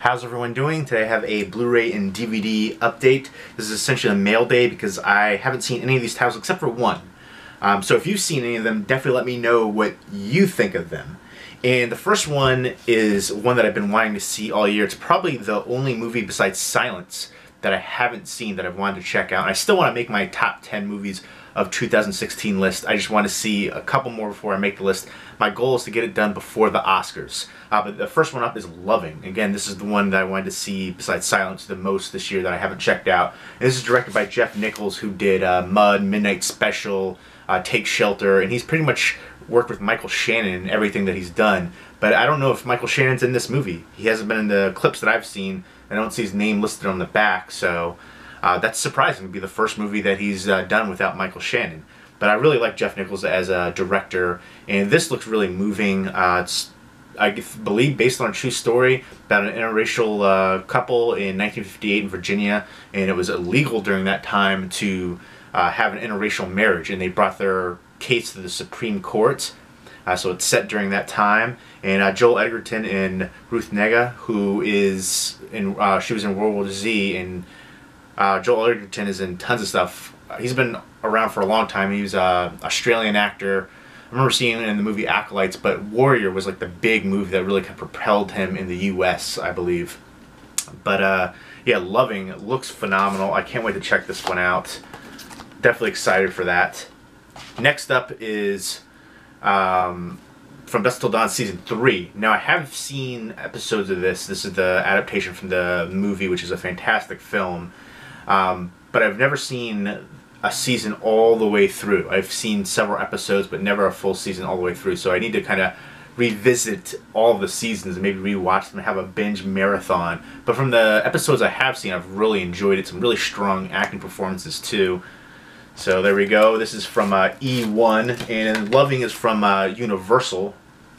How's everyone doing? Today I have a Blu-ray and DVD update. This is essentially a mail day because I haven't seen any of these titles except for one. So if you've seen any of them, definitely let me know what you think of them. And the first one is one that I've been wanting to see all year. It's probably the only movie besides Silence that I haven't seen that I've wanted to check out. And I still want to make my top 10 movies of 2016 list. I just want to see a couple more before I make the list. My goal is to get it done before the Oscars. But the first one up is Loving. Again, this is the one that I wanted to see besides Silence the most this year that I haven't checked out. And this is directed by Jeff Nichols, who did Mud, Midnight Special, Take Shelter, and he's pretty much worked with Michael Shannon in everything that he's done. But I don't know if Michael Shannon's in this movie. He hasn't been in the clips that I've seen. I don't see his name listed on the back, so that's surprising to be the first movie that he's done without Michael Shannon. But I really like Jeff Nichols as a director, and this looks really moving. It's, I believe, based on a true story about an interracial couple in 1958 in Virginia, and it was illegal during that time to have an interracial marriage, and they brought their case to the Supreme Court. So it's set during that time, and Joel Edgerton and Ruth Negga, who is in, she was in World War Z, and Joel Edgerton is in tons of stuff. He's been around for a long time. He was an Australian actor. I remember seeing him in the movie Acolytes, but Warrior was like the big movie that really kind of propelled him in the U.S., I believe. But yeah, Loving looks phenomenal. I can't wait to check this one out. Definitely excited for that. Next up is From Dusk Till Dawn Season 3. Now, I have seen episodes of this. This is the adaptation from the movie, which is a fantastic film. But I've never seen a season all the way through. I've seen several episodes, but never a full season all the way through. So I need to kind of revisit all of the seasons and maybe rewatch them and have a binge marathon. But from the episodes I have seen, I've really enjoyed it. Some really strong acting performances too. So there we go. This is from E1, and Loving is from Universal.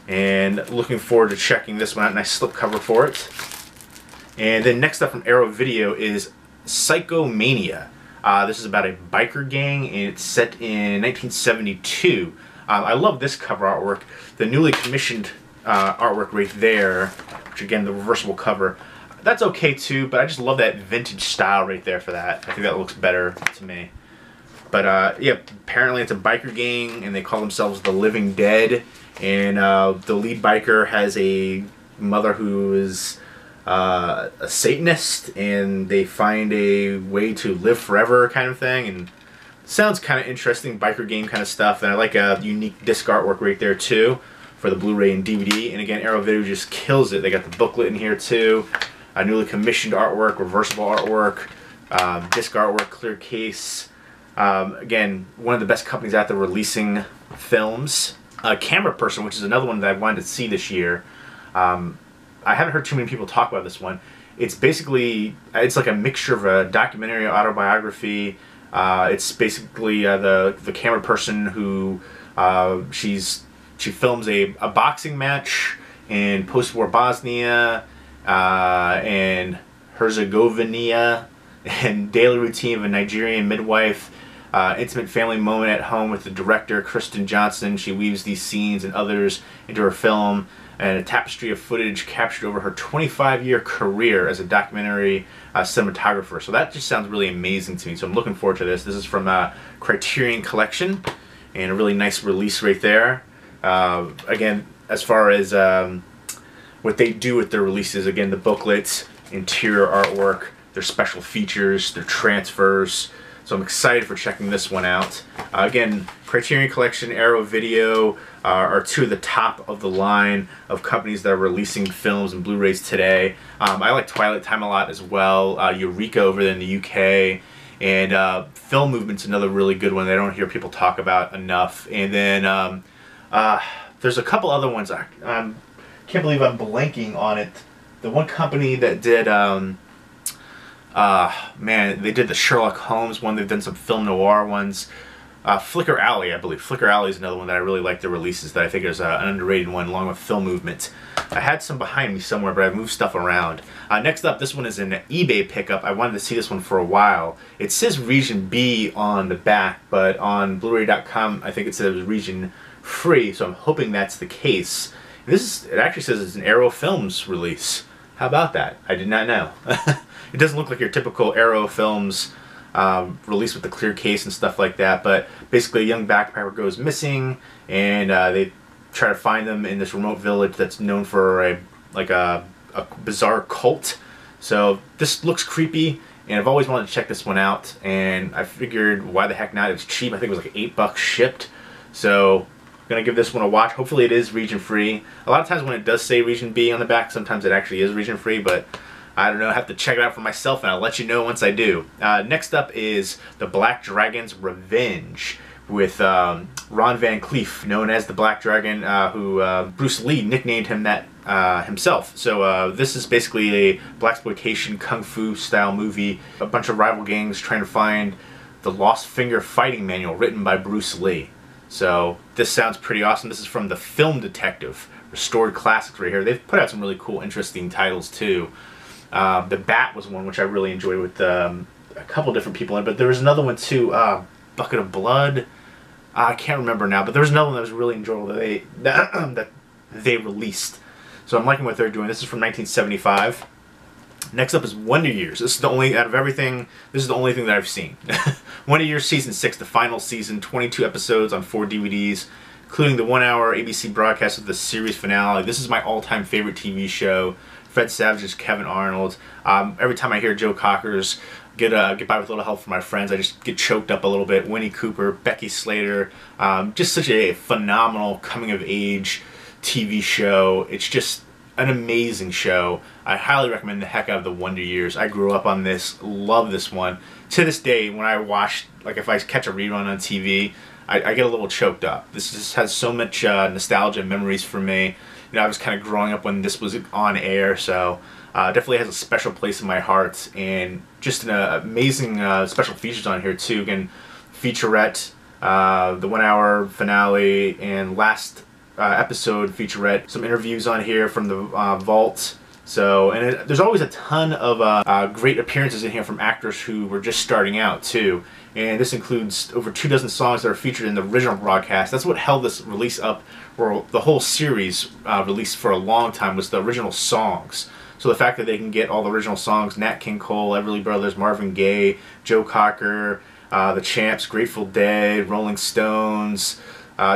And looking forward to checking this one out. Nice slipcover for it. And then next up from Arrow Video is Mania. This is about a biker gang, and it's set in 1972. I love this cover artwork. The newly commissioned artwork right there, which again, the reversible cover, that's okay too, but I just love that vintage style right there for that. I think that looks better to me. But yeah, apparently it's a biker gang, and they call themselves the Living Dead. And the lead biker has a mother who is a Satanist, and they find a way to live forever kind of thing. And sounds kind of interesting, biker game kind of stuff. And I like a unique disc artwork right there too for the Blu-ray and DVD. And again, Arrow Video just kills it. They got the booklet in here too, a newly commissioned artwork, reversible artwork, disc artwork, clear case. Again, one of the best companies out there releasing films. Camera Person, which is another one that I wanted to see this year. I haven't heard too many people talk about this one. It's basically, it's like a mixture of a documentary, autobiography. It's basically the camera person who she films a boxing match in post-war Bosnia and Herzegovina, and daily routine of a Nigerian midwife. Intimate family moment at home with the director, Kristen Johnson. She weaves these scenes and others into her film, and a tapestry of footage captured over her 25-year career as a documentary cinematographer. So that just sounds really amazing to me. So I'm looking forward to this. This is from Criterion Collection, and a really nice release right there. Again, as far as what they do with their releases, again, the booklets, interior artwork, their special features, their transfers. So I'm excited for checking this one out. Again, Criterion Collection, Arrow Video are two of the top of the line of companies that are releasing films and Blu-rays today. I like Twilight Time a lot as well. Eureka over there in the UK. And Film Movement's another really good one that I don't hear people talk about enough. And then there's a couple other ones. I can't believe I'm blanking on it. The one company that did... man, they did the Sherlock Holmes one. They've done some film noir ones. Flicker Alley, I believe. Flicker Alley is another one that I really like the releases that I think is an underrated one, along with Film Movement. I had some behind me somewhere, but I've moved stuff around. Next up, this one is an eBay pickup. I wanted to see this one for a while. It says Region B on the back, but on Blu-ray.com, I think it says Region Free, so I'm hoping that's the case. It actually says it's an Arrow Films release. How about that? I did not know. It doesn't look like your typical Arrow films released with the clear case and stuff like that, but basically a young backpacker goes missing, and they try to find them in this remote village that's known for a bizarre cult. So this looks creepy, and I've always wanted to check this one out, and I figured why the heck not? It's cheap. I think it was like $8 shipped. So I'm gonna give this one a watch. Hopefully it is region free. A lot of times when it does say region B on the back, sometimes it actually is region free, but I don't know, I have to check it out for myself, and I'll let you know once I do. Next up is The Black Dragon's Revenge with Ron Van Cleef, known as the Black Dragon, who Bruce Lee nicknamed him that himself. So this is basically a blaxploitation kung fu style movie. A bunch of rival gangs trying to find the Lost Finger fighting manual written by Bruce Lee. So this sounds pretty awesome. This is from The Film Detective, Restored Classics right here. They've put out some really cool, interesting titles too. The Bat was one which I really enjoyed with a couple different people in it, but there was another one too, Bucket of Blood. I can't remember now, but there was another one that was really enjoyable that they released. So I'm liking what they're doing. This is from 1975. Next up is Wonder Years. This is the only, out of everything, this is the only thing that I've seen. Wonder Years Season 6, the final season, 22 episodes on 4 DVDs, including the 1-hour ABC broadcast of the series finale. This is my all-time favorite TV show. Fred Savage's Kevin Arnold. Every time I hear Joe Cocker's Get By With a Little Help from My Friends, I just get choked up a little bit. Winnie Cooper, Becky Slater, just such a phenomenal coming-of-age TV show. It's just an amazing show. I highly recommend the heck out of the Wonder Years. I grew up on this, love this one. To this day, when I watch, like if I catch a rerun on TV, I get a little choked up. This just has so much nostalgia and memories for me. You know, I was kind of growing up when this was on air, so definitely has a special place in my heart, and just an amazing special features on here too. Again, featurette, the 1-hour finale, and last episode featurette. Some interviews on here from the vault. So, and there's always a ton of great appearances in here from actors who were just starting out too. And this includes over 24 songs that are featured in the original broadcast. That's what held this release up, or the whole series released for a long time, was the original songs. So the fact that they can get all the original songs, Nat King Cole, Everly Brothers, Marvin Gaye, Joe Cocker, the Champs, Grateful Dead, Rolling Stones,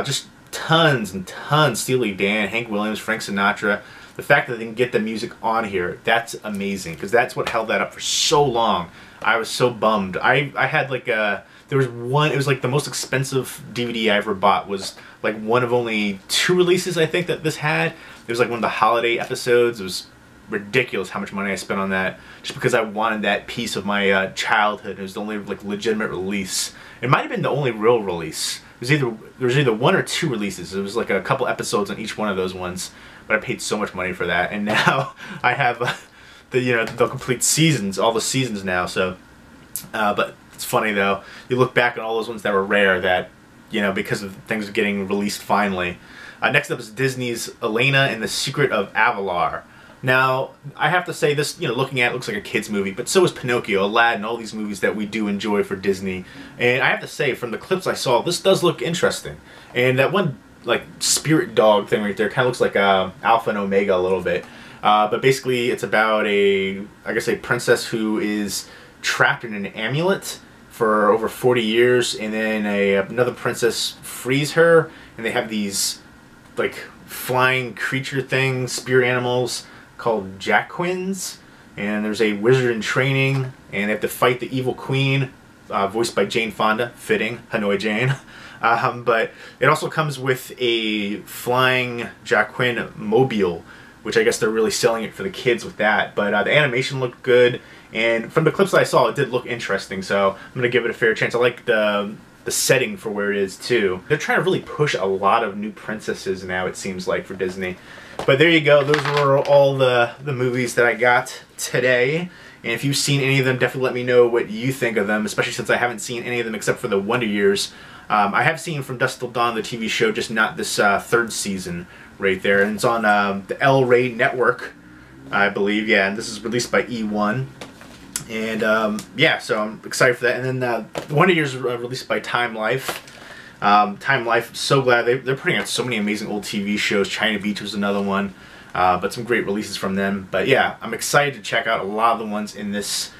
just tons and tons, Steely Dan, Hank Williams, Frank Sinatra. The fact that they can get the music on here, that's amazing, because that's what held that up for so long. I was so bummed. I had like there was one, it was like the most expensive DVD I ever bought, was like one of only 2 releases I think that this had. It was like one of the holiday episodes. It was ridiculous how much money I spent on that, just because I wanted that piece of my childhood. It was the only like legitimate release. It might have been the only real release. There was either 1 or 2 releases. It was like a couple episodes on each one of those ones, but I paid so much money for that, and now I have the complete seasons, all the seasons now. So, but it's funny though. You look back at all those ones that were rare, that because of things getting released finally. Next up is Disney's Elena and the Secret of Avalar. Now, I have to say this, looking at it, looks like a kid's movie, but so is Pinocchio, Aladdin, all these movies that we do enjoy for Disney. And I have to say, from the clips I saw, this does look interesting. And that one, like, spirit dog thing right there kind of looks like Alpha and Omega a little bit. But basically, it's about a princess who is trapped in an amulet for over 40 years, and then another princess frees her, and they have these, like, flying creature things, spirit animals, called Jacquins, and there's a wizard in training, and they have to fight the evil queen, voiced by Jane Fonda, fitting, Hanoi Jane. But it also comes with a flying Jacquin mobile, which I guess they're really selling it for the kids with that. But the animation looked good, and from the clips that I saw, it did look interesting, so I'm going to give it a fair chance. I like the setting for where it is too. They're trying to really push a lot of new princesses now, it seems like, for Disney. But there you go. Those were all the movies that I got today. And if you've seen any of them, definitely let me know what you think of them, especially since I haven't seen any of them except for the Wonder Years. I have seen From Dusk Till Dawn, the TV show, just not this 3rd season right there. And it's on the El Rey Network, I believe. Yeah, and this is released by E1. And yeah, so I'm excited for that. And then the Wonder Years released by Time Life. Time Life, so glad they're putting out so many amazing old TV shows. China Beach was another one. but some great releases from them. But yeah, I'm excited to check out a lot of the ones in this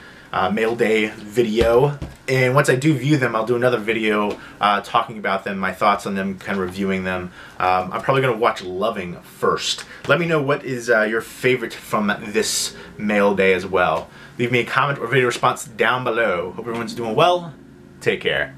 mail day video, and once I do view them, I'll do another video talking about them, my thoughts on them, kind of reviewing them. I'm probably going to watch Loving first. Let me know what is your favorite from this mail day as well. Leave me a comment or video response down below. Hope everyone's doing well. Take care.